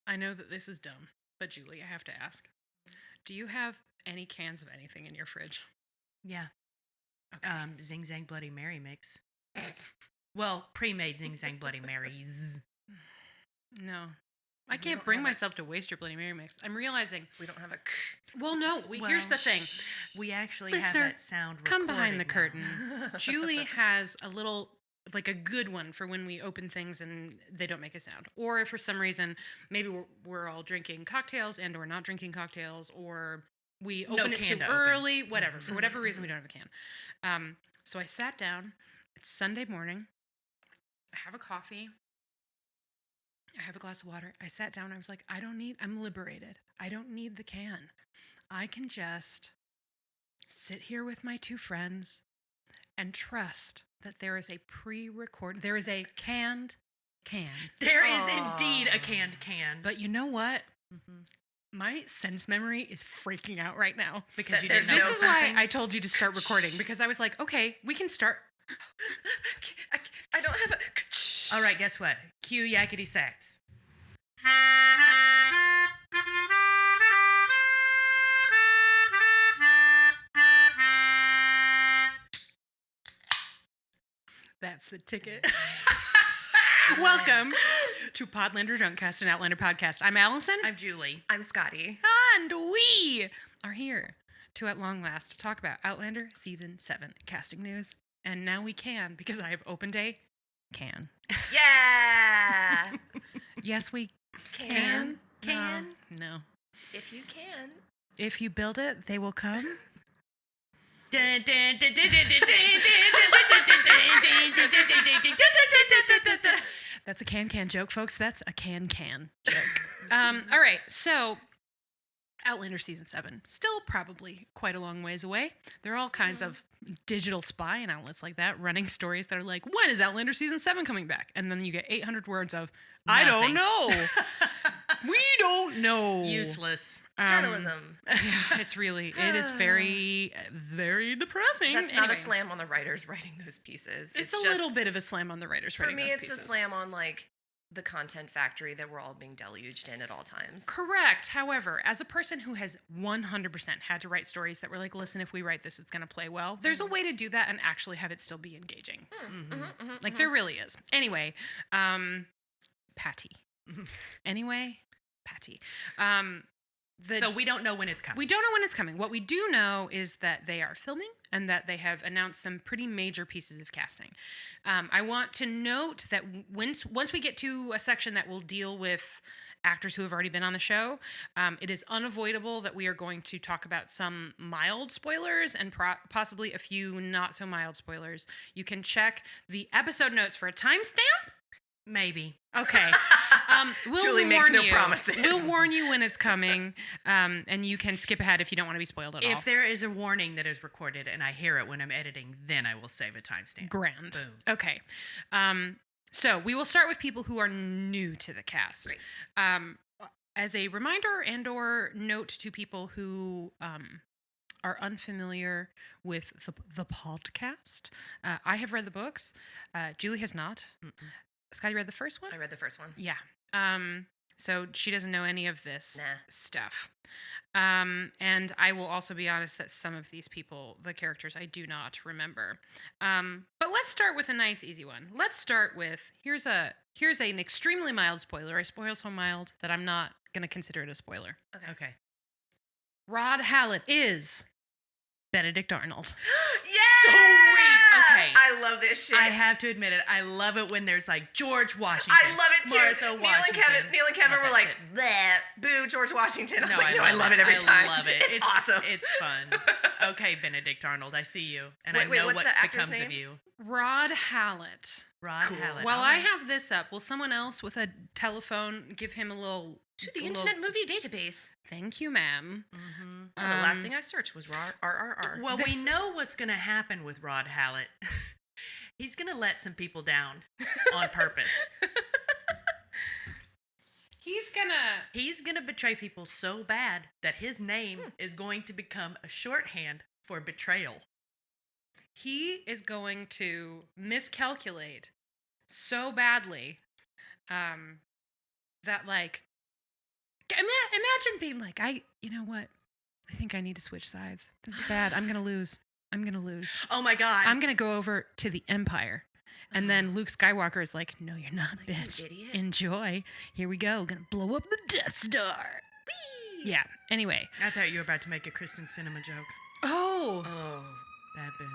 I know that this is dumb, but Julie, I have to ask. Do you have any cans of anything in your fridge? Yeah. Okay. Zing Zang Bloody Mary mix. Well, pre-made Zing Zang Bloody Marys. No. I can't bring myself to waste your Bloody Mary mix. I'm realizing. We don't have a... Well, no. Here's the thing. We actually Listener, have that sound come behind the now. curtain. Julie has a little, like a good one for when we open things and they don't make a sound. Or if for some reason, maybe we're all drinking cocktails and or not drinking cocktails, or we open it too early, whatever. For whatever reason, we don't have a can. So I sat down. It's Sunday morning. I have a coffee. I have a glass of water. I sat down. I was like, I'm liberated. I don't need the can. I can just sit here with my two friends and trust that there is a there is a canned can. There is indeed a canned can. But you know what? Mm-hmm. My sense memory is freaking out right now. Because you didn't know This is why I told you to start recording, because I was like, okay, we can start. I don't have a... All right, guess what? Cue yakety sax. That's the ticket. Welcome to Podlander, Drunkcast, and Outlander podcast. I'm Allison. I'm Julie. I'm Scottie. And we are here to, at long last, talk about Outlander Season 7 casting news. And now we can, because I have opened a can. Yeah! Yes, we Can? No. If you can. If you build it, they will come. That's a can joke, folks. That's a can joke. All right, so Outlander Season 7. Still probably quite a long ways away. There are all kinds of digital spy and outlets like that running stories that are like, when is Outlander Season 7 coming back? And then you get 800 words of, I don't know. We don't know. Useless. Journalism. Yeah, it is very, very depressing. That's not a slam on the writers writing those pieces. It's a little bit of a slam on the writers writing those pieces. For me, it's a slam on, like, the content factory that we're all being deluged in at all times. Correct. However, as a person who has 100% had to write stories that were like, listen, if we write this, it's going to play well, there's a way to do that and actually have it still be engaging. There really is. Anyway, Patty. Anyway, Patty. So we don't know when it's coming. We don't know when it's coming. What we do know is that they are filming and that they have announced some pretty major pieces of casting. I want to note that once we get to a section that will deal with actors who have already been on the show, it is unavoidable that we are going to talk about some mild spoilers and possibly a few not so mild spoilers. You can check the episode notes for a timestamp. Maybe. Okay. Julie makes no promises. We'll warn you when it's coming, and you can skip ahead if you don't want to be spoiled at all. If there is a warning that is recorded and I hear it when I'm editing, then I will save a timestamp. Grand. Boom. Okay. So we will start with people who are new to the cast. Great. As a reminder and or note to people who are unfamiliar with the podcast, I have read the books. Julie has not. Scottie read the first one? I read the first one. Yeah. So she doesn't know any of this stuff. And I will also be honest that some of these people, the characters, I do not remember. But let's start with a nice, easy one. Let's start with, here's an extremely mild spoiler. I spoil so mild that I'm not going to consider it a spoiler. Okay. Rod Hallett is Benedict Arnold. Yeah! Sweet. Okay. I love this shit. I have to admit it. I love it when there's like George Washington. I love it too. Martha Washington. Neil and Kevin were like, bleh, boo, George Washington. I love it every time. I love it. It's awesome. It's fun. Okay, Benedict Arnold, I see you. And I know what's what the actor's becomes name? of you. Rod Hallett. Rod Hallett. While I have this up, will someone else with a telephone give him a little... To the Internet Movie Database. Thank you, ma'am. Mm-hmm. The last thing I searched was RRR. Well, we know what's going to happen with Rod Hallett. He's going to let some people down on purpose. He's gonna betray people so bad that his name is going to become a shorthand for betrayal. He is going to miscalculate so badly that, like, Imagine being like, you know what? I think I need to switch sides. This is bad. I'm gonna lose. Oh my God. I'm gonna go over to the Empire. And then Luke Skywalker is like, no, you're not, You bitch. idiot. Enjoy. Here we go. Gonna blow up the Death Star. Whee! Yeah. Anyway. I thought you were about to make a Kristen Cinema joke. Oh. Oh. That bitch.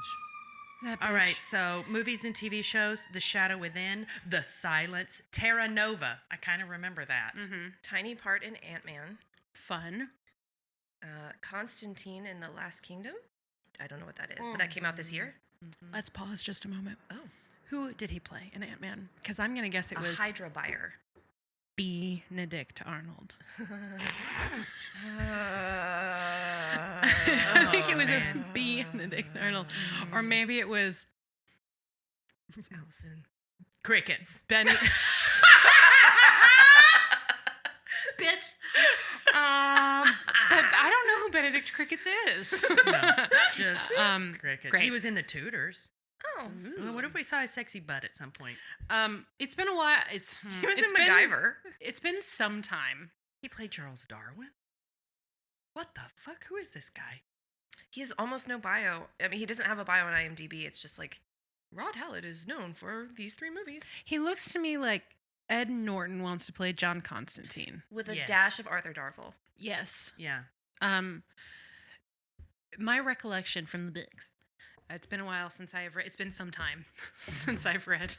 That All bitch. right, so movies and TV shows: The Shadow Within, The Silence, Terra Nova. I kind of remember that. Mm-hmm. Tiny part in Ant-Man. Fun. Constantine in the Last Kingdom. I don't know what that is, but that came out this year. Let's pause just a moment. Oh. Who did he play in Ant-Man? Because I'm gonna guess it A was Hydra buyer. Benedict Arnold. I I think it was man. a Benedict Arnold, or maybe it was Allison. Crickets. Benny. Bitch. But I don't know who Benedict Crickets is. No, just Crickets. great. He was in The Tudors. Oh. Well, what if we saw a sexy butt at some point? It's been a while. He was in MacGyver. It's been some time. He played Charles Darwin. What the fuck? Who is this guy? He has almost no bio. I mean, he doesn't have a bio on IMDb. It's just like, Rod Hallett is known for these 3 movies. He looks to me like Ed Norton wants to play John Constantine. With a Yes. dash of Arthur Darvill. Yes. Yeah. My recollection from the books. It's been a while since it's been some time since I've read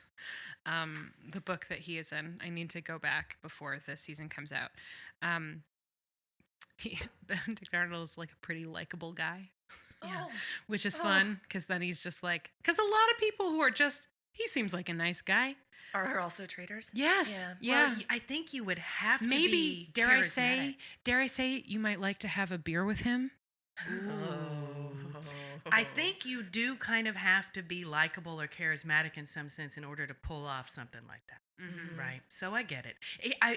the book that he is in. I need to go back before this season comes out. Benedict Arnold is like a pretty likable guy. Yeah. Which is fun because then he's just like, because a lot of people who are just, he seems like a nice guy. Are also traitors? Yes. Yeah. Yeah. Well, I think you would have to Maybe, be dare charismatic. I say you might like to have a beer with him? I think you do kind of have to be likable or charismatic in some sense in order to pull off something like that. Mm-hmm. Right. So I get it.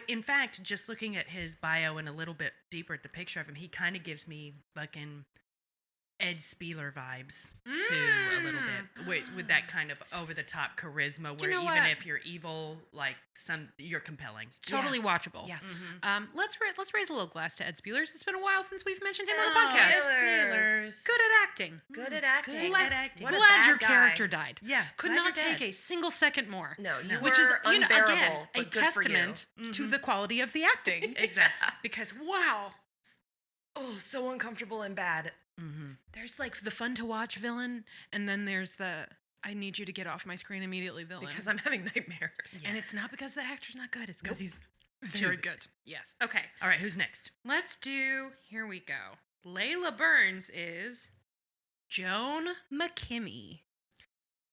In fact, just looking at his bio and a little bit deeper at the picture of him, he kind of gives me fucking Ed Spieler vibes too, a little bit, with that kind of over the top charisma, where know even what? if you're evil, like you're compelling. Totally watchable. Yeah. Let's raise a little glass to Ed Spielers. It's been a while since we've mentioned him on Oh, the podcast. Ed Spielers. Good at acting. Good at acting. Good at acting. What a Glad bad your guy. character died. Yeah. Could glad not you're take dead. a single second more. No, you Which is, were unbearable, again, a but good for you. testament to the quality of the acting. Exactly. Because, wow, Oh, so uncomfortable and bad. there's like the fun to watch villain, and then there's the I need you to get off my screen immediately villain. Because I'm having nightmares. And it's not because the actor's not good, it's because Nope. he's very good. Yes. Okay. All right, who's next? Let's do, here we go. Layla Burns is Joan McKimmey.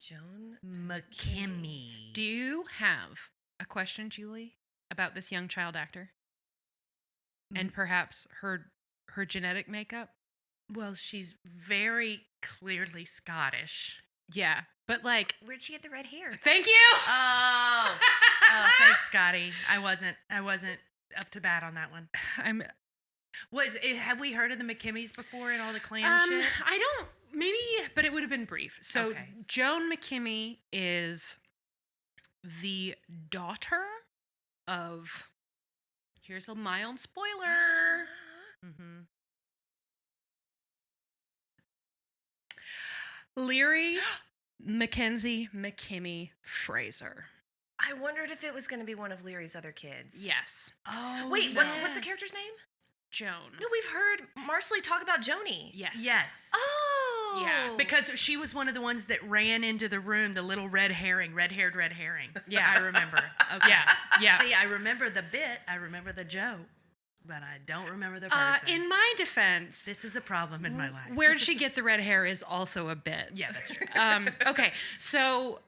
Joan McKimmey. Do you have a question, Julie, about this young child actor? And perhaps her genetic makeup? Well, she's very clearly Scottish. Yeah. But like, Where'd she get the red hair? thank you. Oh, thanks, Scottie. I wasn't up to bat on that one. I'm Have we heard of the McKimmeys before and all the clan shit? I don't, maybe, but it would have been brief. So Okay. Joan McKimmey is the daughter of, here's a mild spoiler, Mm-hmm. Leary Mackenzie McKimmey Fraser. I wondered if it was going to be one of Leary's other kids. Yes. Oh, Wait, what's the character's name? Joan. No, we've heard Marcelly talk about Joni. Yes. Yes. Oh. Yeah, Because she was one of the ones that ran into the room, the little red-haired red herring. Yeah. I remember. Okay. Yeah. Yeah. See, I remember the bit. I remember the joke, but I don't remember the person. In my defense, This is a problem in my life. where did she get the red hair is also a bit. Yeah, that's true. Okay, so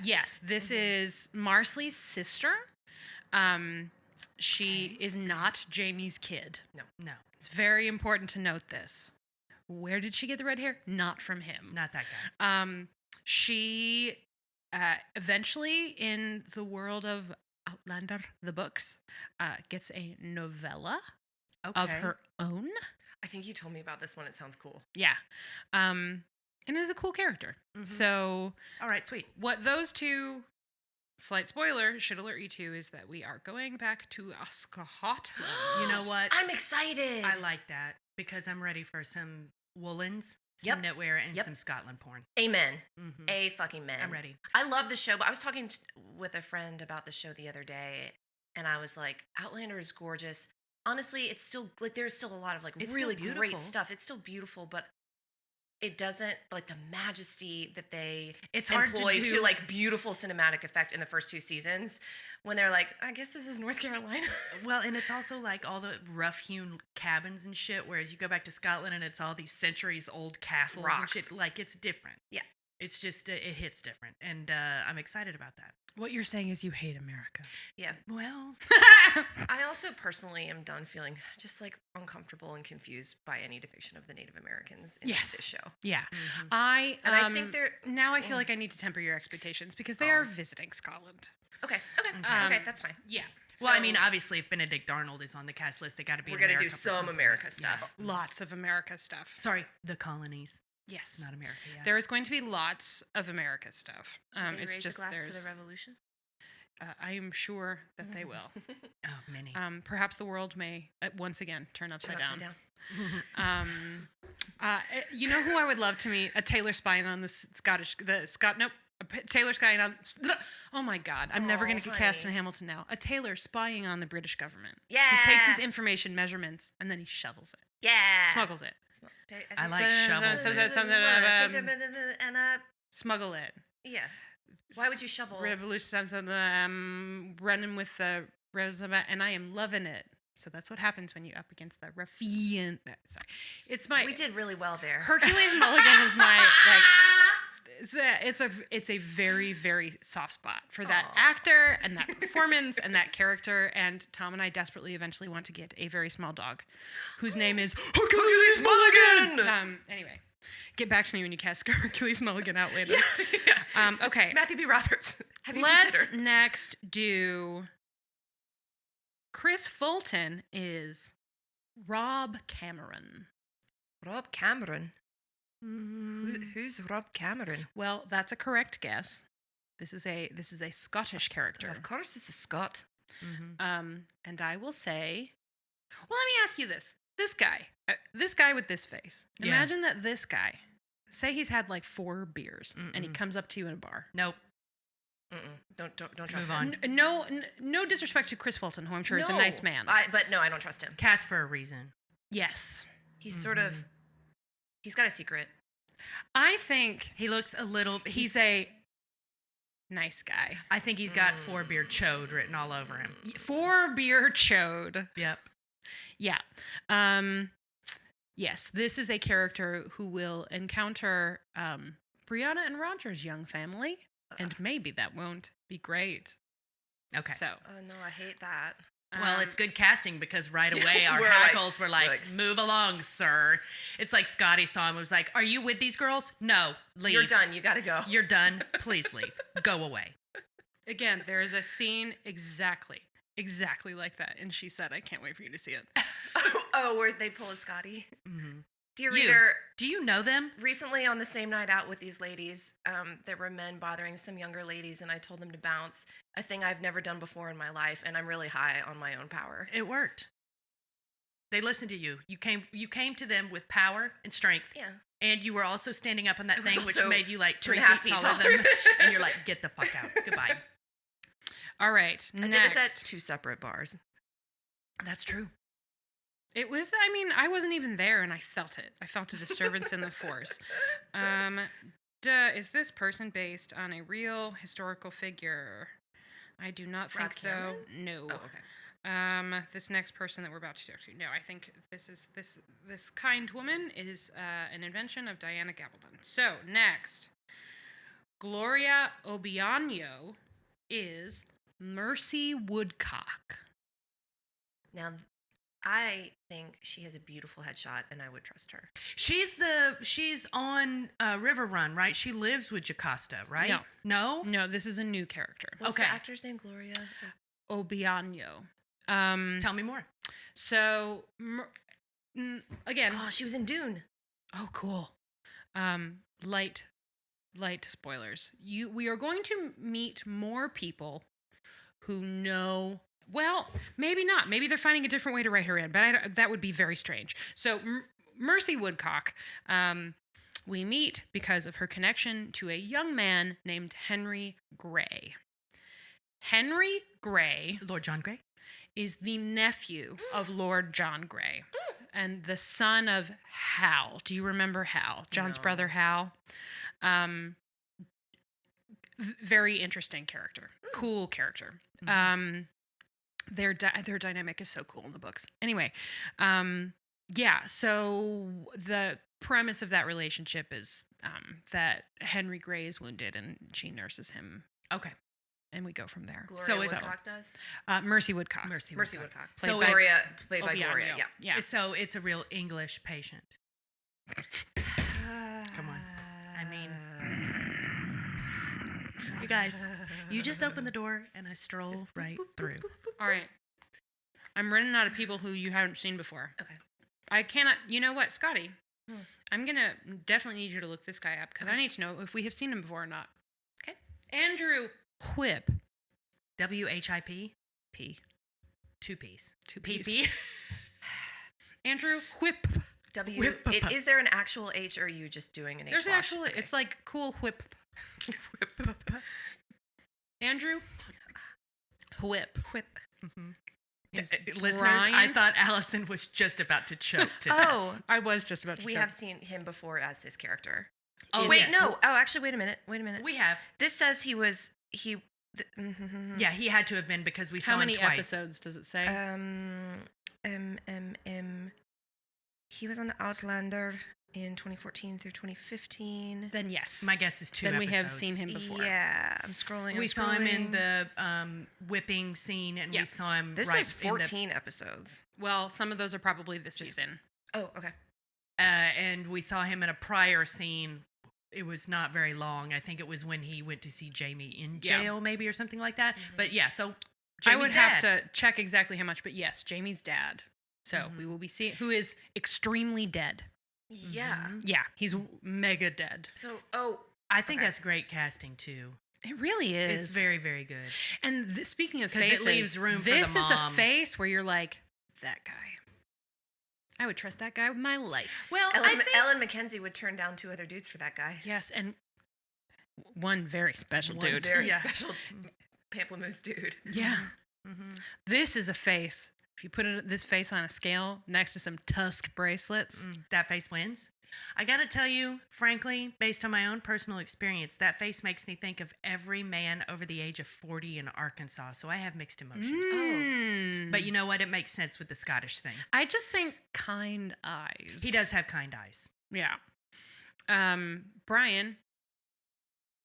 yes, this is Marcelly's sister. She is not Jamie's kid. No, It's very important to note this. Where did she get the red hair? Not from him. not that guy. She eventually, in the world of Outlander, the books, gets a novella of her own. I think you told me about this one. It sounds cool. Yeah. And is a cool character. Mhm. So All right, sweet. what those two slight spoiler, should alert you to, is that we are going back to Scotland. You know what? I'm excited. I like that because I'm ready for some woolens, some knitwear, and some Scotland porn. Amen. Mm-hmm. A fucking man. I'm ready. I love the show, but I was talking with a friend about the show the other day, and I was like, Outlander is gorgeous. Honestly, it's still, like, there's still a lot of, like, It's really still great beautiful. stuff. It's still beautiful, but it doesn't, like, the majesty that they It's hard employ to do. like, beautiful cinematic effect in the first 2 seasons when they're like, I guess this is North Carolina. Well, and it's also like all the rough-hewn cabins and shit, whereas you go back to Scotland and it's all these centuries-old castles Rocks. and shit. Like, it's different. Yeah. It's just, it hits different. And I'm excited about that. What you're saying is you hate America. Yeah. Well, I also personally am done feeling just, like, uncomfortable and confused by any depiction of the Native Americans in Yes. this show. Yeah. mhm. And I think they're... Now I feel like I need to temper your expectations because they are visiting Scotland. Okay, that's fine. Yeah. well, I So- mean, obviously, if Benedict Arnold is on the cast list, they got to be We're in gonna do America for some something. America stuff. Yeah. Lots of America stuff. Sorry, the colonies, Yes. not America. Yeah. There is going to be lots of America stuff. Did they It's raise just a glass to there's. the revolution? I am sure that they will. Oh, many. Perhaps the world may once again turn upside down. You know who I would love to meet? A Taylor spying on Taylor spying on. Oh my God! I'm never going to get cast in honey. Hamilton now. A Taylor spying on the British government. Yeah. He takes his information measurements and then he shovels it, Yeah. smuggles it, I like So- shovels. so- so- something and smuggle it. yeah. Why would you shovel? Revolution, running with the resume, and I am loving it. So that's what happens when you up against the ruffian. Sorry, it's my We did really well there. Hercules Mulligan is my like. It's a very, very soft spot for that Aw. actor and that performance and that character. And Tom and I desperately eventually want to get a very small dog, whose name is Hercules Mulligan. Anyway, get back to me when you cast Hercules Mulligan out later. Okay. Matthew B. Roberts. Have you Let's considered? next do. Chris Fulton is Rob Cameron. Rob Cameron. Mm, Who's Rob Cameron? Well, that's a correct guess. This is a Scottish character. Of course, it's a Scot. mhm. And I will say, well, let me ask you this: this guy with this face. Yeah. Imagine that this guy, say he's had like 4 beers, and he Mm-mm. comes up to you in a bar. Nope. Don't trust Move him. on. No disrespect to Chris Fulton, who I'm sure is a No, nice man. But no, I don't trust him. Cast for a reason. Yes, He's sort of. He's got a secret. I think He looks a little. he's a nice guy. I think he's got 4 beer chode written all over him. 4 beer chode. Yep. Yeah. Yes, this is a character who will encounter Brianna and Roger's young family, and maybe that won't be great. Okay. So, Oh no, I hate that. Well, it's good casting because right away our We're like- hackles were like, move along, sir. It's like Scottie saw him and was like, are you with these girls? No, leave. You're done. You gotta go. You're done. Please leave. Go away. Again, there is a scene exactly like that, and she said, "I can't wait for you to see it." Oh, where they pull a Scottie. Mhm. Dear You. reader, Do you know them? recently on the same night out with these ladies, there were men bothering some younger ladies, and I told them to bounce. A thing I've never done before in my life, and I'm really high on my own power. It worked. They listened to you. You came to them with power and strength. Yeah. And you were also standing up on that I was thing, which also made you like 3 2.5 feet feet taller taller. than and you're like, get the fuck out. Goodbye. All right, I did next. this at 2 separate bars. That's true. It was. I mean, I wasn't even there, and I felt it. I felt a disturbance in the force. Is this person based on a real historical figure? I do not think Rob so. Cameron? No. Oh, okay. This next person that we're about to talk to. No, I think this kind woman is an invention of Diana Gabaldon. So next, Gloria Obiano is Mercy Woodcock. Now, I think she has a beautiful headshot, and I would trust her. She's on River Run, right? She lives with Jocasta, right? No. No? No, this is a new character. What's Okay. the actor's name? Gloria? Obiano. Tell me more. So again. Oh, she was in Dune. Oh, cool. Light light spoilers. We are going to meet more people who know. Well, maybe not. Maybe they're finding a different way to write her in, but that would be very strange. So Mercy Woodcock, we meet because of her connection to a young man named Henry Grey. Henry Grey, Lord John Grey, is the nephew of Lord John Grey and the son of Hal. Do you remember Hal? John's No. brother Hal. Very interesting character. Cool character. Their dynamic is so cool in the books. Anyway, yeah, so the premise of that relationship is that Henry Grey is wounded and she nurses him. Okay. And we go from there. Gloria So it's- Woodcock does? Mercy Woodcock. Mercy Woodcock. Played So by- Gloria, played Oh, by yeah, Gloria, yeah. Yeah. So it's a real English patient. Come on. I mean, you guys, you just open the door and I stroll right through. All right. I'm running out of people who you haven't seen before. Okay. I cannot. You know what, Scottie? Hmm. I'm going to definitely need you to look this guy up because I need to know if we have seen him before or not. Okay. Andrew Whip. WHIP? P. 2 P's. 2 P's. PP? Andrew Whip. Is there an actual H or are you just doing an H? There's wash? actually, Okay. it's like cool whip. Andrew Whip. Mm-hmm. Is Listeners, Brian- I thought Allison was just about to choke to death. Oh, I was just about to we choke. have seen him before as this character. Oh, Wait, yes. no. Oh, actually, wait a minute. We have. This says he was Yeah, he had to have been because we saw How him many twice. episodes does it say? He was on Outlander in 2014 through 2015. Then yes. My guess is 2 then episodes. we have seen him before. Yeah, I'm scrolling. We I'm saw him in scrolling. the whipping scene, and Yeah. we saw him. This right is in the- 14 episodes. Well, some of those are probably this season. Oh, okay. and we saw him in a prior scene. It was not very long. I think it was when he went to see Jamie in Yeah. jail, maybe, or something like that. But yeah, so I would Jamie's have dad. to check exactly how much, but yes, Jamie's dad. So we will be seeing who is extremely dead. Yeah. Yeah, he's mega dead. So, I think Okay. that's great casting too. It really is. It's very, very good. And speaking of 'Cause it faces, leaves room for the this is a mom. face where you're like, that guy. I would trust that guy with my life. Well, Ellen Mackenzie would turn down 2 other dudes for that guy. Yes, and one very special One dude. very Yeah. special pamplemousse dude. Yeah. Mm-hmm. This is a face. If you put this face on a scale next to some Tusk bracelets, That face wins. I gotta tell you, frankly, based on my own personal experience, that face makes me think of every man over the age of 40 in Arkansas. So I have mixed emotions. Mm. But you know what? It makes sense with the Scottish thing. I just think kind eyes. He does have kind eyes. Yeah. Brian,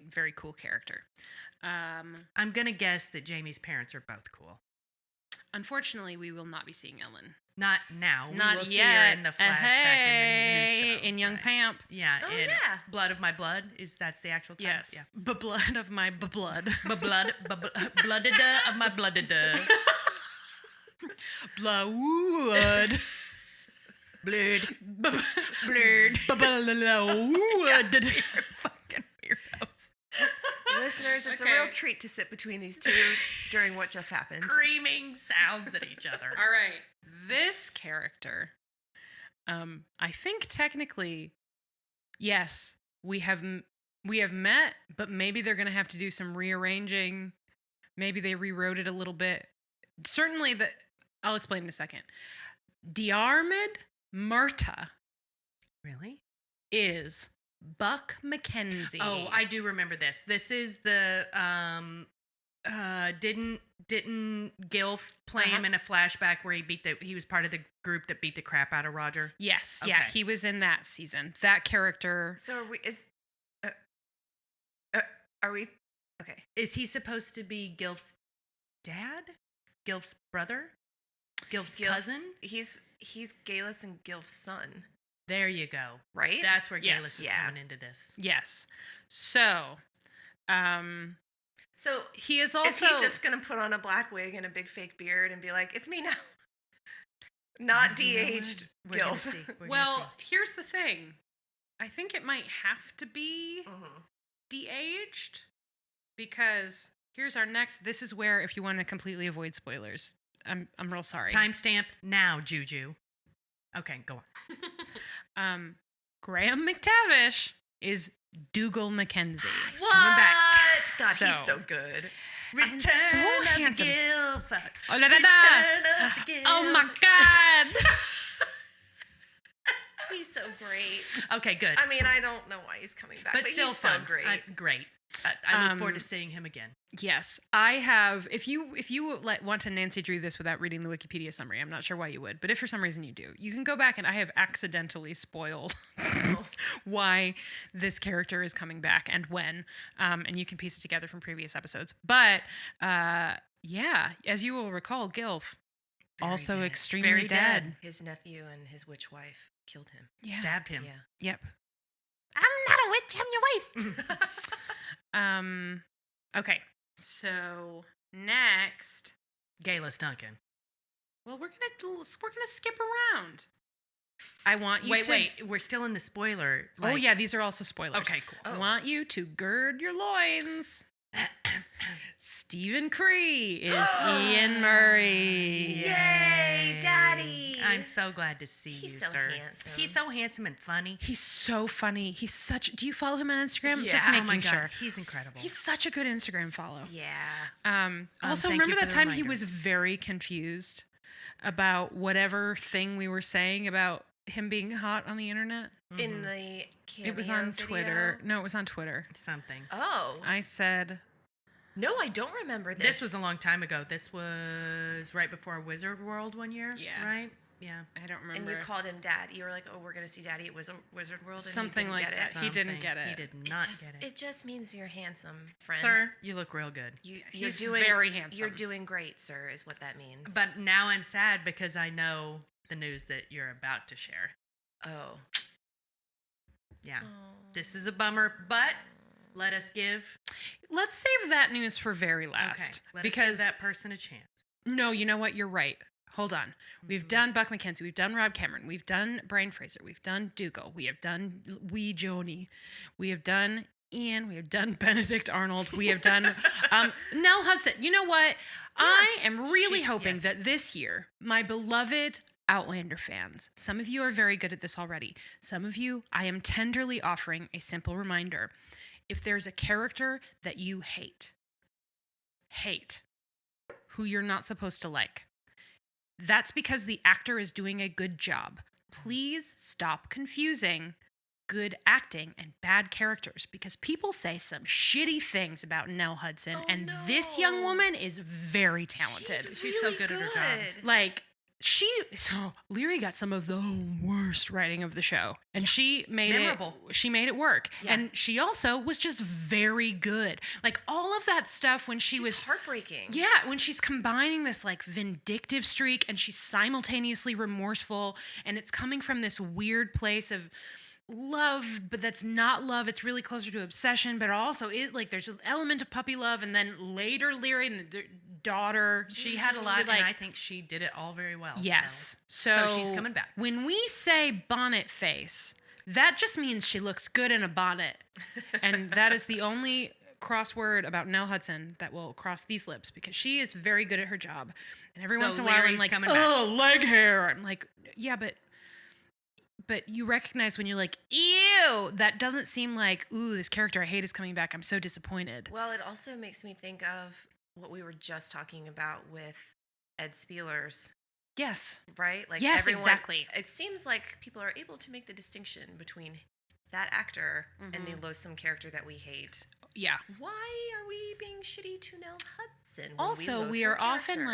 very cool character. I'm gonna guess that Jamie's parents are both cool. Unfortunately, we will not be seeing Ellen. Not now. Not we will yet. see her in the flashback Hey, in the new show. in Young Right. Pamp. Yeah. Oh, in yeah. Blood of My Blood. That's the actual title? Yes. Yeah. Blood of my blood. Blooded of my blooded. Blood. Blood. Blood. Blood. Fucking weirdos. Listeners, it's Okay. a real treat to sit between these two during what just happened. Screaming sounds at each other. All right. This character, I think technically, yes, we have met, but maybe they're going to have to do some rearranging. Maybe they rewrote it a little bit. Certainly, I'll explain in a second. Diarmid Murta Really? is Buck Mackenzie. Oh, I do remember this. This is the didn't Gilf play him in a flashback where he was part of the group that beat the crap out of Roger? Yes, Okay. yeah, he was in that season. That character. So are we okay? Is he supposed to be Gilf's dad? Gilf's brother? Gilf's cousin? He's Galus and Gilf's son, There you go. right? That's where Yes. Galus is Yeah. coming into this. Yes. So, So he is is also. he just gonna put on a black wig and a big fake beard and be like, "It's me now"? Not You know what? de-aged We're gonna Gilf. see. We're gonna Well, here's the thing. I think it might have to be Mhm. de-aged because here's our next. This is where, if you want to completely avoid spoilers, I'm real sorry. Timestamp now, Juju. Okay, go on. Graham McTavish is Dougal Mackenzie. What? coming back. God, So- he's so good. And so handsome. Gilf. Oh, la, la, la. Return of the Gilf. Oh my God. He's so great. Okay, good. I mean, I don't know why he's coming back, but still he's fun. so great. Great. I look forward to seeing him again. Yes, I have. If you want to Nancy Drew this without reading the Wikipedia summary, I'm not sure why you would, but if for some reason you do, you can go back and I have accidentally spoiled why this character is coming back and when, and you can piece it together from previous episodes. But yeah, as you will recall, Gilf Very also dead. extremely Very dead. dead. His nephew and his witch wife killed him. Yeah. Stabbed him. Yeah. Yep. I'm not a witch. I'm your wife. Okay. So next, Gayless Duncan. well, we're gonna skip around. I want you Wait, to wait. We're still in the spoiler. Oh yeah, these are also spoilers. Okay, cool. I want you to gird your loins. Stephen Cree is Ian Murray. Yay, Daddy! I'm so glad to see He's you, so sir. handsome. He's so handsome and funny. He's so funny. He's such. Do you follow him on Instagram? Yeah. Just Oh making my God, sure. he's incredible. He's such a good Instagram follow. Yeah. Also, thank you remember for that the time he reminder. was very confused about whatever thing we were saying about him being hot on the internet? In the cameo It was on video? Twitter. No, it was on Twitter. Something. Oh. I said, No, I don't remember this. This was a long time ago. This was right before Wizard World one year. Yeah. Right? Yeah. I don't And remember. you called him Dad. You were like, "Oh, we're gonna see Daddy at Wizard World." And Something he like didn't get that. He didn't get it. He did It. not just, get it. It just means you're handsome, friend. Sir, you look real good. You're He's doing very handsome. You're doing great, sir. Is what that means. But now I'm sad because I know the news that you're about to share. oh, Yeah. This is a bummer, but let us give Let's save that news for very last. Let us because give that person a chance. no, you know what? You're right. Hold on. We've done Buck McKenzie. We've done Rob Cameron. We've done Brian Fraser. We've done Dougal. We have done Wee Joni. We have done Ian. We have done Benedict Arnold. We have done Nell Hudson. You know what? I am really hoping yes. that this year, my beloved Outlander fans, some of you are very good at this already. Some of you, I am tenderly offering a simple reminder. If there's a character that you hate, who you're not supposed to like, that's because the actor is doing a good job. Please stop confusing good acting and bad characters because people say some shitty things about Nell Hudson, Oh, and this young no. woman is very talented. She's so good at her job. Like, Leary got some of the worst writing of the show, and she made Memorable. She made it work, Yeah. and she also was just very good. Like all of that stuff when she She's was heartbreaking. yeah, when she's combining this like vindictive streak and she's simultaneously remorseful, and it's coming from this weird place of love, but that's not love. It's really closer to obsession, but also like there's an element of puppy love, and then later Leary and the daughter. She had a lot, like, and I think she did it all very well. yes. So she's coming back. When we say bonnet face, that just means she looks good in a bonnet, and that is the only crossword about Nell Hudson that will cross these lips because she is very good at her job. And every So once in a while, I'm Leary's like, coming back. oh, leg hair. I'm like, yeah, but you recognize when you're like, ew, that doesn't seem like, ooh, this character I hate is coming back. I'm so disappointed. Well, it also makes me think of what we were just talking about with Ed Spielers, Yes. right? Like Yes, everyone, exactly. It seems like people are able to make the distinction between that actor and the loathsome character that we hate. Yeah. Why are we being shitty to Nell Hudson? when Also, loathe we her are often character?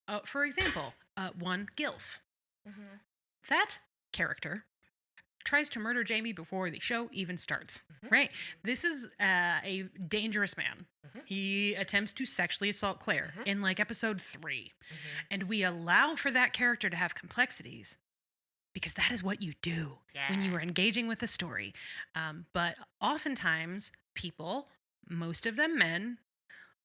like, for example, one, Gilf. Mhm. That character tries to murder Jamie before the show even starts, right? This is a dangerous man. He attempts to sexually assault Claire in like episode 3. And we allow for that character to have complexities because that is what you do when you are engaging with a story. But oftentimes people, most of them men,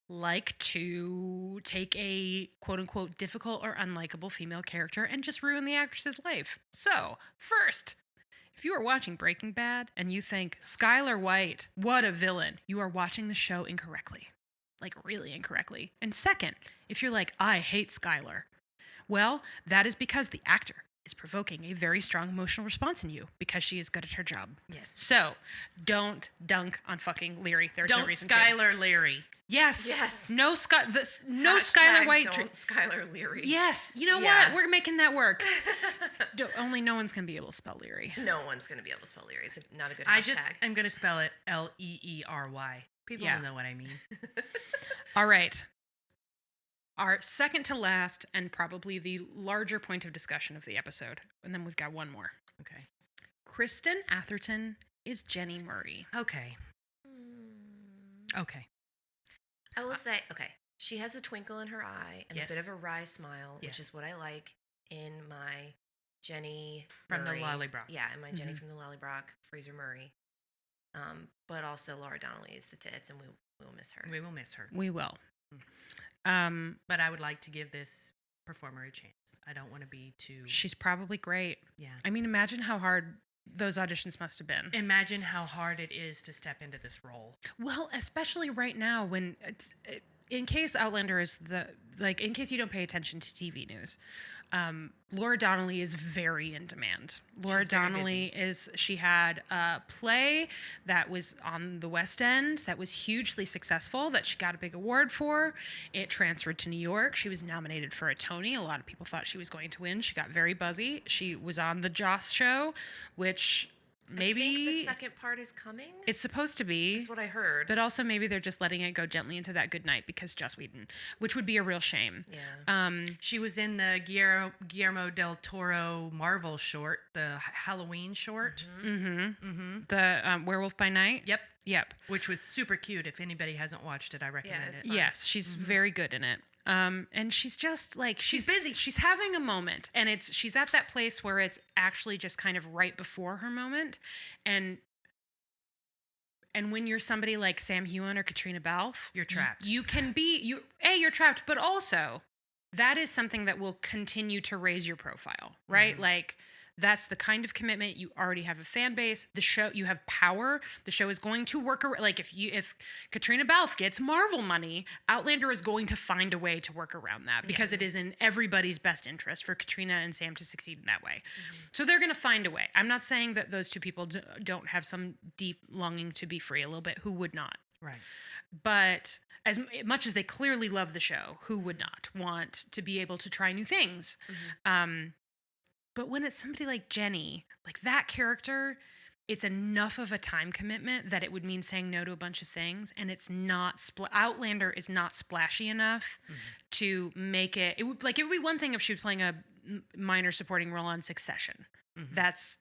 like to take a quote unquote difficult or unlikable female character and just ruin the actress's life. So, first, If you are watching Breaking Bad and you think Skylar White, what a villain, you are watching the show incorrectly. Like really incorrectly. And second, if you're like, I hate Skylar, well, that is because the actor is provoking a very strong emotional response in you because she is good at her job. Yes. So don't dunk on fucking Leary. There's no Don't reason to. Skylar Leary. Yes. Yes. No Hashtag Skylar White. Don't Skylar Leary. Yes. You know Yeah. what? We're making that work. Only no one's going to be able to spell Leary. No one's going to be able to spell Leary. It's not a good hashtag. I'm going to spell it Leery. People will know what I mean. All right. Our second to last and probably the larger point of discussion of the episode. And then we've got one more. Okay. Kristen Atherton is Jenny Murray. Okay. Okay. I will say, okay, she has a twinkle in her eye and Yes. a bit of a wry smile, Yes. which is what I like in my Jenny From the Murray. Lollybrock. Yeah, in my Jenny Mhm. from the Lollybrock, Fraser Murray. But also Laura Donnelly is the tits, and we will miss her. We will miss her. We will. But I would like to give this performer a chance. I don't want to be too... She's probably great. Yeah. I mean, imagine how hard those auditions must have been. Imagine how hard it is to step into this role. Well, especially right now when in case Outlander is in case you don't pay attention to TV news, Laura Donnelly is very in demand. Laura She's very Donnelly she had a play that was on the West End that was hugely successful that she got a big award for. It transferred to New York. She was nominated for a Tony. A lot of people thought she was going to win. She got very buzzy. She was on the Joss show, which maybe I think the second part is coming. it's supposed to be. That's what I heard. But also maybe they're just letting it go gently into that good night because Joss Whedon, which would be a real shame. Yeah. She was in the Guillermo del Toro Marvel short, the Halloween short. The Werewolf by Night. Yep. Which was super cute. If anybody hasn't watched it, I recommend it's it. fun. Yes, she's very good in it. And she's just like She's busy. She's having a moment, and she's at that place where it's actually just kind of right before her moment, and when you're somebody like Sam Heughan or Katrina Balfe, You're trapped. You can be you're trapped, but also that is something that will continue to raise your profile, right? Like that's the kind of commitment. You already have a fan base. The show, you have power. The show is going to work. Like if Katrina Balfe gets Marvel money, Outlander is going to find a way to work around that because Yes. it is in everybody's best interest for Katrina and Sam to succeed in that way. So they're going to find a way. I'm not saying that those two people don't have some deep longing to be free a little bit. Who would not? Right. But as much as they clearly love the show, who would not want to be able to try new things? But when it's somebody like Jenny, like that character, it's enough of a time commitment that it would mean saying no to a bunch of things. And it's not, Outlander is not splashy enough to make it, it would be one thing if she was playing a minor supporting role on Succession. That's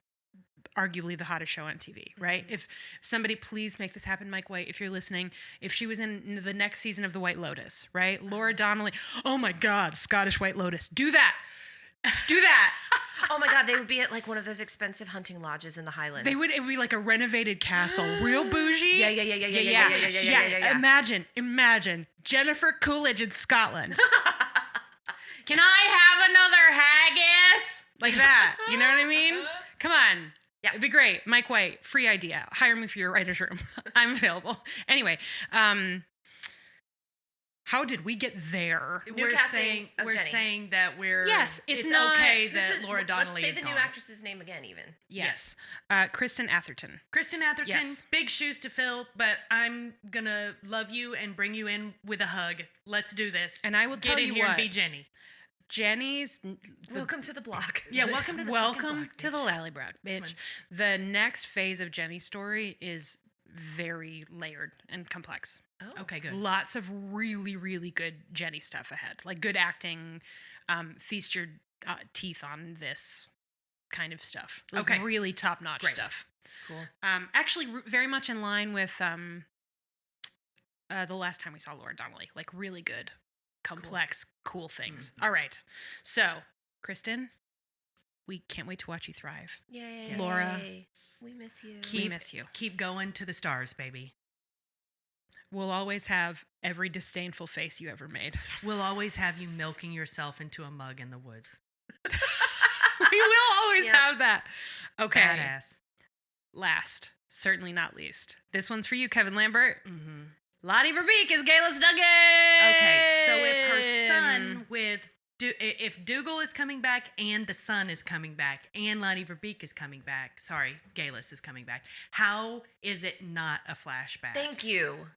arguably the hottest show on TV, right? If somebody, please make this happen, Mike White, if you're listening, if she was in the next season of The White Lotus, right? Laura Donnelly, oh my God, Scottish White Lotus, do that. Do that. Oh my God, they would be at like one of those expensive hunting lodges in the Highlands. It would be like a renovated castle, real bougie. Yeah. Imagine Jennifer Coolidge in Scotland. Can I have another haggis? Like that. You know what I mean? Come on. Yeah. It'd be great. Mike White, free idea. Hire me for your writer's room. I'm available. Anyway, how did we get there? We're casting of Jenny. saying that Yes, it's it's not- okay Who's that the- Laura Donnelly Let's say is the gone. new actress's name again, even. Yes. Kristen Atherton. Kristen Atherton, Yes. big shoes to fill, but I'm gonna love you and bring you in with a hug. Let's do this. And I will get tell in you here what. and be Jenny. Jenny's Welcome to the block. Yeah, welcome to the welcome fucking block, to the bitch. Lollybrock, bitch. The next phase of Jenny's story is very layered and complex. Oh. Okay, good. Lots of really, really good Jenny stuff ahead. Like good acting. Feast your teeth on this kind of stuff. Like Okay. really top-notch Great. stuff. Cool. Actually, very much in line with the last time we saw Laura Donnelly. Like really good, complex, cool things. All right. So, Kristen, we can't wait to watch you thrive. Yay. Laura. We miss you. We miss you. Keep going to the stars, baby. We'll always have every disdainful face you ever made. We'll always have you milking yourself into a mug in the woods. We will always Yep. have that. Okay. Badass. last, certainly not least, this one's for you, Kevin Lambert. Mm-hmm. Lottie Verbeek is Gayless Duncan. Okay, so if her son if Dougal is coming back and the son is coming back and Lottie Verbeek is coming back, sorry, Gayless is coming back, how is it not a flashback? Thank you.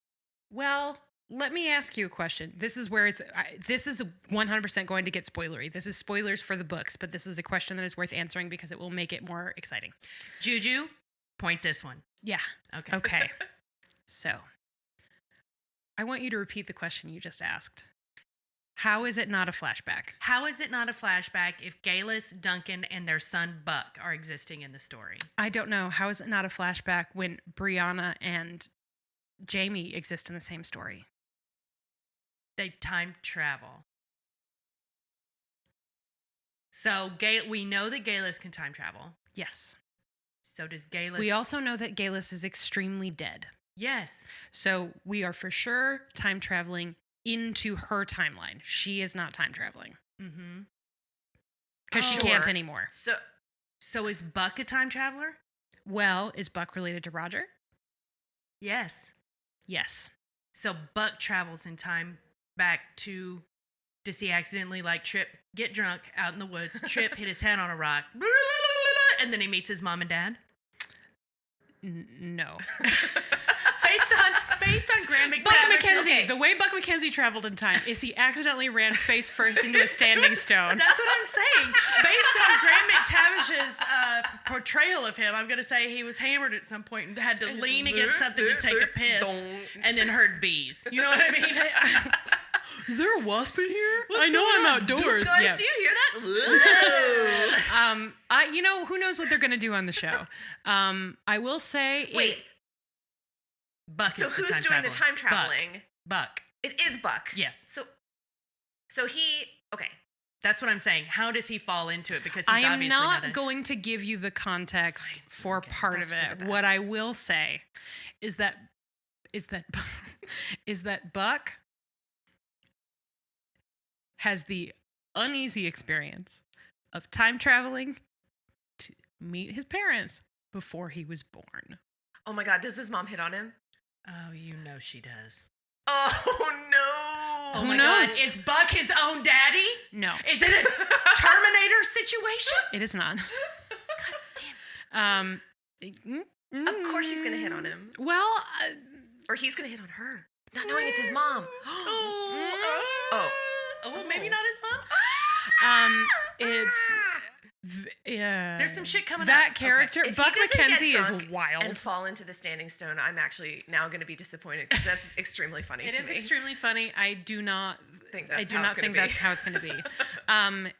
Well, let me ask you a question. This is where this is 100% going to get spoilery. This is spoilers for the books, but this is a question that is worth answering because it will make it more exciting. Juju, point this one. Yeah. Okay. Okay. So, I want you to repeat the question you just asked. How is it not a flashback? How is it not a flashback if Gayless, Duncan, and their son Buck are existing in the story? I don't know. How is it not a flashback when Brianna and Jamie exist in the same story? They time travel. So we know that Gayless can time travel. Yes. So does Gayless. We also know that Gayless is extremely dead. Yes. So we are for sure time traveling into her timeline. She is not time traveling. Mm-hmm. Because she can't anymore. So is Buck a time traveler? Well, is Buck related to Roger? Yes. Yes. So Buck travels in time back to, does he accidentally get drunk out in the woods, hit his head on a rock, and then he meets his mom and dad? No. Based on Graham Buck McKenzie. Okay. The way Buck McKenzie traveled in time is he accidentally ran face first into a standing stone. That's what I'm saying. Based on Graham McTavish's portrayal of him, I'm going to say he was hammered at some point and had to lean against something to take a piss and then heard bees. You know what I mean? Is there a wasp in here? I know I'm outdoors. Guys, do you hear that? Who knows what they're going to do on the show. I will say... Wait. Buck so is who's the time doing traveler. the time traveling? Buck. It is Buck. Yes. So he... Okay. That's what I'm saying. How does he fall into it? Because he's I am obviously not going to give you the context for part of it. What I will say is that Buck has the uneasy experience of time traveling to meet his parents before he was born. Oh my God, does his mom hit on him? Oh, you know she does. Oh no. Oh Who my knows? God. Is Buck his own daddy? No. Is it a Terminator situation? It is not. God Of course she's gonna hit on him. Well, Or he's gonna hit on her. Not knowing it's his mom. Oh, maybe not his mom? yeah. There's some shit coming that up. character, If he Buck doesn't get McKenzie, drunk is wild. and fall into the standing stone, I'm actually now going to be disappointed because that's extremely funny It to is me. extremely funny. I do not think that's how it's going to be. I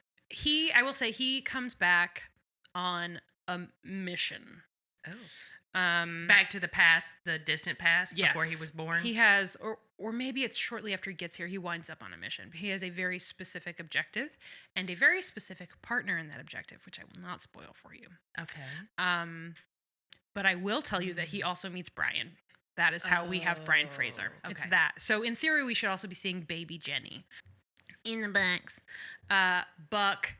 will say he comes back on a mission. Oh. Back to the past, the distant past, Yes. before he was born. He has, or maybe it's shortly after he gets here, he winds up on a mission. He has a very specific objective and a very specific partner in that objective, which I will not spoil for you. Okay. But I will tell you that he also meets Brian. That is how we have Brian Fraser. It's okay. that. So in theory, we should also be seeing baby Jenny. In the books. Buck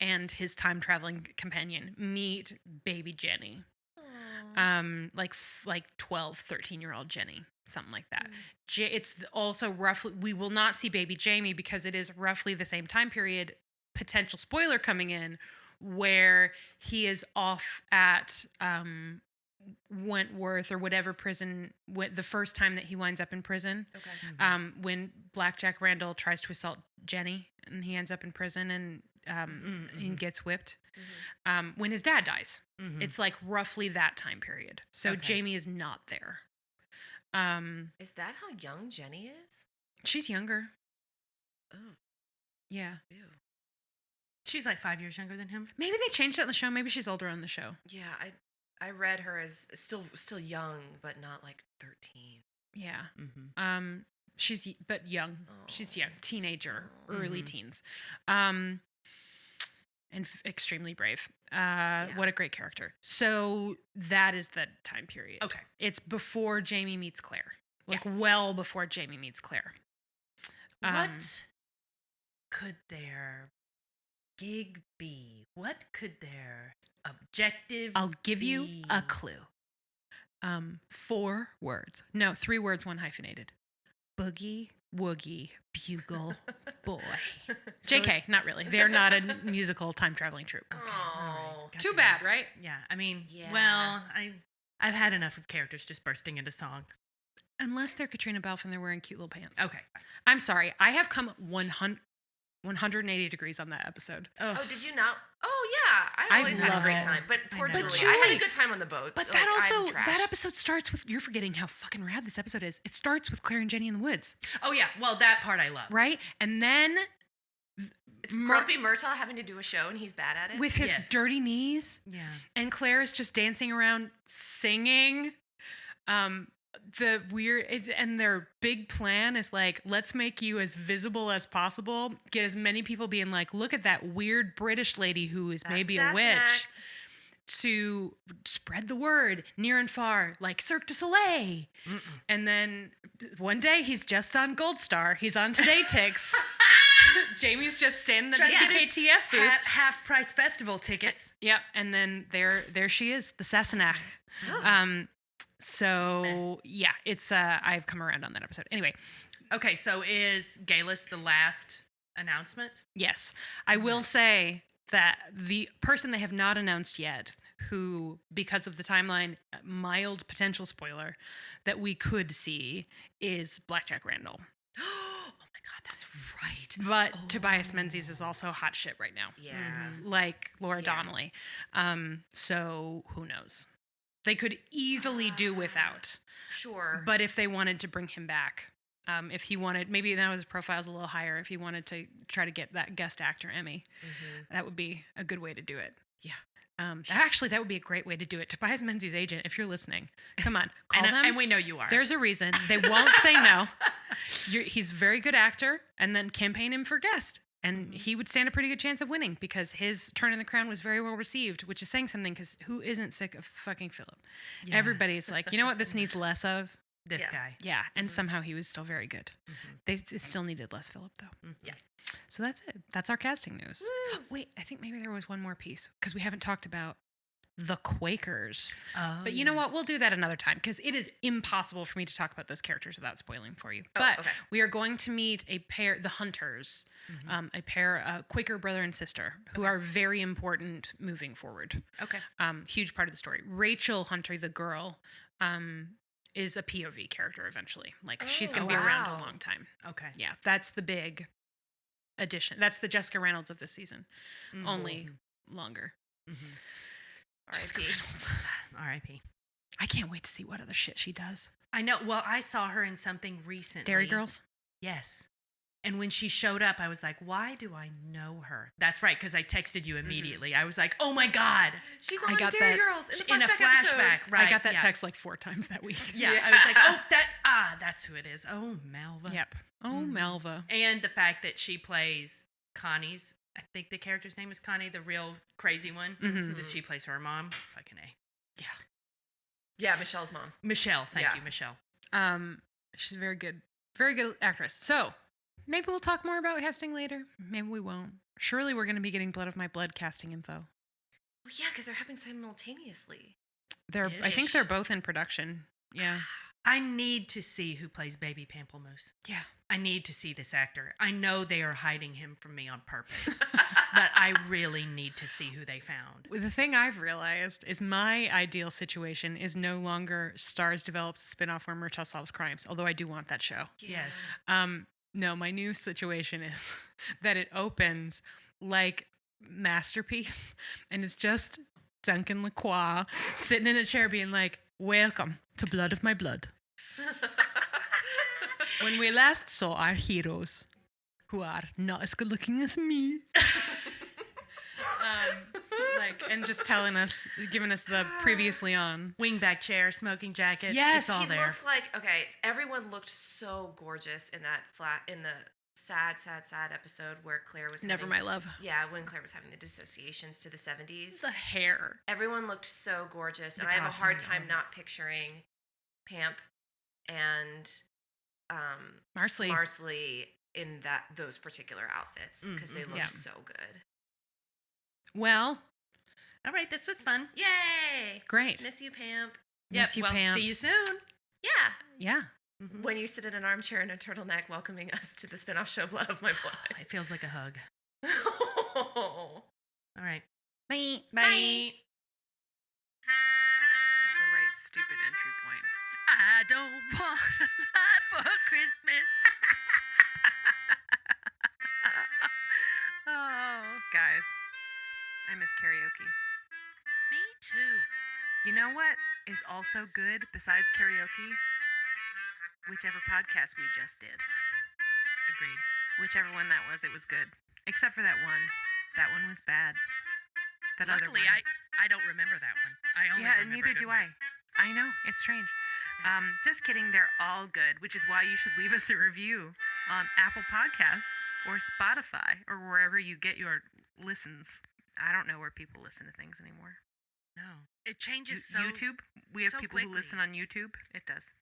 and his time traveling companion meet baby Jenny. Like 12, 13-year-old Jenny, something like that. It's also roughly, we will not see baby Jamie because it is roughly the same time period, potential spoiler coming in, where he is off at Wentworth or whatever prison, the first time that he winds up in prison. Okay. When Blackjack Randall tries to assault Jenny and he ends up in prison and he gets whipped. When his dad dies. It's like roughly that time period. So Jamie is not there. Is that how young Jenny is? She's younger. Oh. Yeah. Ew. She's like 5 years younger than him. Maybe they changed it on the show. Maybe she's older on the show. Yeah, I read her as still young, but not like 13. Yeah. Mm-hmm. She's but young. Oh, She's young, teenager, early teens. And extremely brave. What a great character. So that is the time period. Okay. It's before Jamie meets Claire. Well before Jamie meets Claire. What could their gig be? What could their objective I'll give you be? a clue. 4 words. No, 3 words, 1 hyphenated. Boogie Woogie Bugle Boy. JK, not really. They're not a musical time traveling troupe. Oh, Too bad, right? Yeah, I mean, Yeah. well, I've had enough of characters just bursting into song. Unless they're Katrina Balfe and they're wearing cute little pants. Okay. I'm sorry. I have come 180 degrees on that episode. Ugh. Oh, did you not? Oh, yeah. I I always had a love great it. time. But poor know. Julie. But I had Julie- a good time on the boat. But Like, that I'm also, trash. that episode starts with, you're forgetting how fucking rad this episode is. It starts with Claire and Jenny in the woods, Oh yeah, well that part I love. right? And then It's Grumpy Murtaugh having to do a show and he's bad at it. with his Yes. dirty knees, Yeah. and Claire is just dancing around singing. The weird, and their big plan is like, let's make you as visible as possible. Get as many people being like, look at that weird British lady who is That's maybe a Sassenach. witch, to spread the word near and far, like Cirque du Soleil. And then one day he's just on Gold Star. He's on Today Ticks. Jamie's just standing at the Trying to get TKTS booth. Half price festival tickets. Yep, and then there she is, the Sassenach. So yeah, it's I've come around on that episode. Anyway, Okay, so is Galus the last announcement? yes, I will say that the person they have not announced yet, who, because of the timeline, mild potential spoiler, that we could see is Blackjack Randall. Oh my god, that's right. But Tobias Menzies is also hot shit right now. Yeah. Like Laura Yeah. Donnelly. So who knows? They could easily do without. Sure. But if they wanted to bring him back, if he wanted, maybe now his profile's a little higher, if he wanted to try to get that guest actor Emmy, that would be a good way to do it. Yeah. Actually, that would be a great way to do it. Tobias Menzies' agent, if you're listening, come on, call them. And we know you are. There's a reason. They won't say no. He's a very good actor, and then campaign him for guest. And he would stand a pretty good chance of winning because his turn in the crown was very well received, which is saying something because who isn't sick of fucking Philip? Yeah. Everybody's like, you know what this needs less of? this Yeah. guy. Yeah, and somehow he was still very good. It still needed less Philip, though. Yeah. So that's it. That's our casting news. Wait, I think maybe there was one more piece because we haven't talked about the Quakers. Oh, But you know what? We'll do that another time because it is impossible for me to talk about those characters without spoiling for you. Oh, But okay. we are going to meet a pair, the Hunters, a pair, a Quaker brother and sister, who are very important moving forward. Okay. Huge part of the story. Rachel Hunter, the girl, is a POV character eventually. Like she's going to be around a wow. long time. Okay. Yeah, that's the big addition. That's the Jessica Reynolds of this season, only longer. Jessica R.I.P. Reynolds. R.I.P. I can't wait to see what other shit she does. I know. Well, I saw her in something recently. Dairy Girls. Yes. And when she showed up, I was like, why do I know her? That's right, because I texted you immediately. I was like, oh my God. She's I on got Dairy that- Girls in the In a flashback, flashback, episode. right. I got that yeah. text like 4 times that week. Yeah. I was like, oh, that's who it is. Oh, Malva. Yep. Oh, Malva. And the fact that she plays Connie's, I think the character's name is Connie, the real crazy one, that she plays her mom. Fucking A. Yeah, Michelle's mom. Michelle. Thank Yeah. you, Michelle. She's a very good actress. So maybe we'll talk more about casting later. Maybe we won't. Surely we're going to be getting Blood of My Blood casting info. Well, yeah, because they're happening simultaneously. I think they're both in production. Yeah. I need to see who plays Baby Pamplemousse. Yeah. I need to see this actor. I know they are hiding him from me on purpose, but I really need to see who they found. The thing I've realized is my ideal situation is no longer Stars develops a spinoff where Murtaugh solves crimes, although I do want that show. Yes. No, my new situation is that it opens like Masterpiece, and it's just Duncan Lacroix sitting in a chair being like, welcome to Blood of My Blood. When we last saw our heroes, who are not as good looking as me, and just telling us, giving us the previously on. Wingback chair, smoking jacket. Yes. It's all He there. looks like, okay, everyone looked so gorgeous in that in the sad episode where Claire was Never having, My Love. Yeah, when Claire was having the dissociations to the 70s. The hair. Everyone looked so gorgeous, and The I have a hard costuming, time yeah. not picturing Pamp and Marsley. Marsley in those particular outfits because they looked Yeah. so good. Well, All right, this was fun. Yay! great. Miss you, Pamp. Miss you, well, Pam. see you soon. Yeah. Yeah. When you sit in an armchair in a turtleneck welcoming us to the spinoff show Blood of My Blood. It feels like a hug. Oh. All right. Bye. Bye. The right stupid entry point. I don't want a lot for Christmas. Oh, guys, I miss karaoke. Me too. You know what is also good besides karaoke? Whichever podcast we just did. Agreed. Whichever one that was, it was good. Except for that one. That one was bad. That Luckily, other one. I don't remember that one. I only Yeah, remember neither good do I. ones. I know, it's strange. Just kidding, they're all good, which is why you should leave us a review on Apple Podcasts or Spotify or wherever you get your listens. I don't know where people listen to things anymore. No, it changes so. YouTube? We have so people who quickly. listen on YouTube? It does.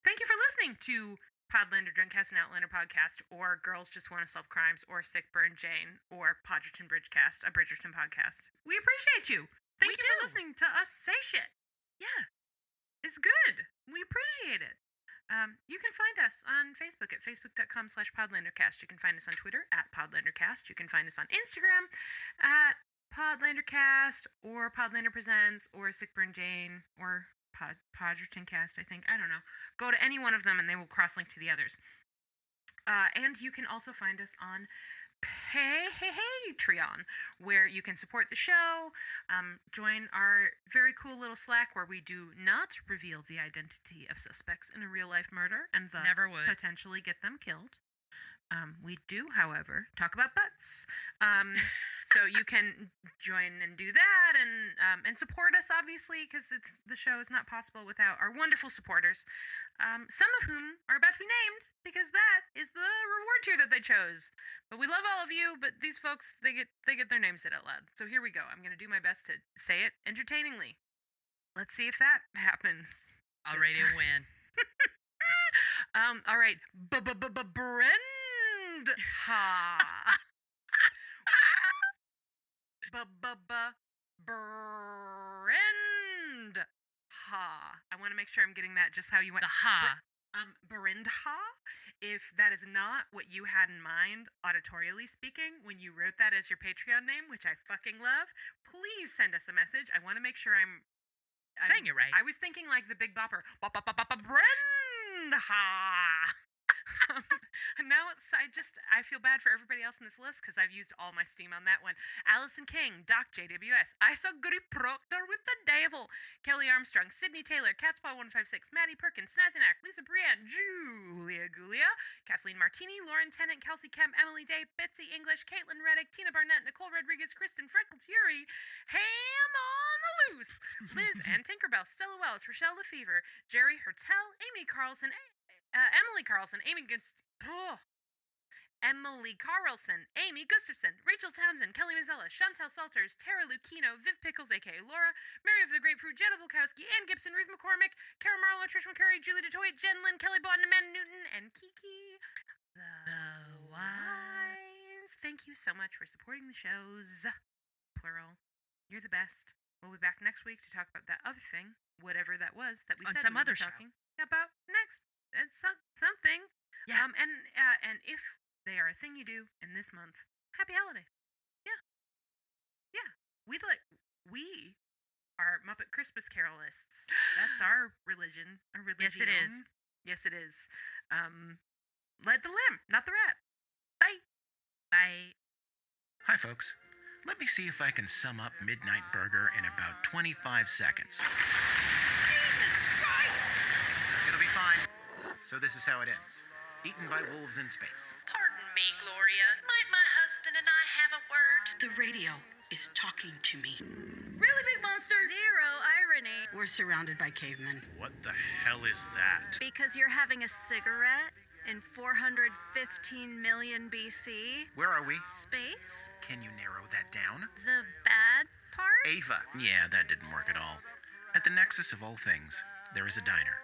Thank you for listening to Podlander, Drunkcast, and Outlander podcast, or Girls Just Want to Solve Crimes, or Sick Burn Jane, or Podgerton Bridgecast, a Bridgerton podcast. We appreciate you. Thank you for listening to us say shit. Yeah. It's good. We appreciate it. You can find us on Facebook at facebook.com/PodlanderCast. You can find us on Twitter at PodlanderCast. You can find us on Instagram at PodlanderCast or Podlander Presents or Sick Burn Jane or Podgerton Cast, I think. I don't know. Go to any one of them and they will cross-link to the others. And you can also find us on Patreon, where you can support the show, join our very cool little Slack where we do not reveal the identity of suspects in a real-life murder and thus Never would. potentially get them killed. We do, however, talk about butts. So you can join and do that and support us, obviously, because the show is not possible without our wonderful supporters, some of whom are about to be named because that is the reward tier that they chose. But we love all of you, but these folks, they get their names said out loud. So here we go. I'm going to do my best to say it entertainingly. Let's see if that happens. Already win. All right. Brenda. Ha. Brenda. Ha. I want to make sure I'm getting that just how you went. The ha. Brenda. If that is not what you had in mind, auditorially speaking, when you wrote that as your Patreon name, which I fucking love, please send us a message. I want to make sure I'm saying it right. I was thinking like the Big Bopper. Brenda. Now I feel bad for everybody else in this list because I've used all my steam on that one. Allison King, Doc JWS, Isa Goody Proctor with the Devil, Kelly Armstrong, Sydney Taylor, Catspaw 156, Maddie Perkins, Snazinac, Lisa Brienne, Julia Gulia, Kathleen Martini, Lauren Tennant, Kelsey Kemp, Emily Day, Bitsy English, Caitlin Reddick, Tina Barnett, Nicole Rodriguez, Kristen Freckles, Yuri, Ham on the Loose, Liz and Tinkerbell, Stella Wells, Rochelle Lefevre, Jerry Hertel, Amy Carlson, Emily Carlson, Emily Carlson, Amy Gustafson, Rachel Townsend, Kelly Mazzella, Chantel Salters, Tara Lucchino, Viv Pickles, aka Laura, Mary of the Grapefruit, Jenna Volkowski, Ann Gibson, Ruth McCormick, Kara Marlowe, Trish McCurry, Julie DeToit, Jen Lynn, Kelly Bond, Amanda Newton, and Kiki the Wise. Thank you so much for supporting the shows. Plural. You're the best. We'll be back next week to talk about that other thing, whatever that was that we On said some we would other be show. talking about next. It's something. Yeah. And if they are a thing you do in this month, happy holidays. Yeah. We are Muppet Christmas Carolists. That's our religion. Our religion. Yes, it is. Yes, it is. Light the lamp, not the rat. Bye. Bye. Hi, folks. Let me see if I can sum up Midnight Burger in about 25 seconds. It'll be fine. So this is how it ends. Eaten by wolves in space. Pardon me, Gloria. Might my husband and I have a word? The radio is talking to me. Really big monster. Zero irony. We're surrounded by cavemen. What the hell is that? Because you're having a cigarette in 415 million BC. Where are we? Space? Can you narrow that down? The bad part? Ava. Yeah, that didn't work at all. At the nexus of all things, there is a diner.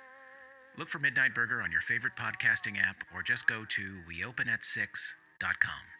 Look for Midnight Burger on your favorite podcasting app or just go to weopenat6.com.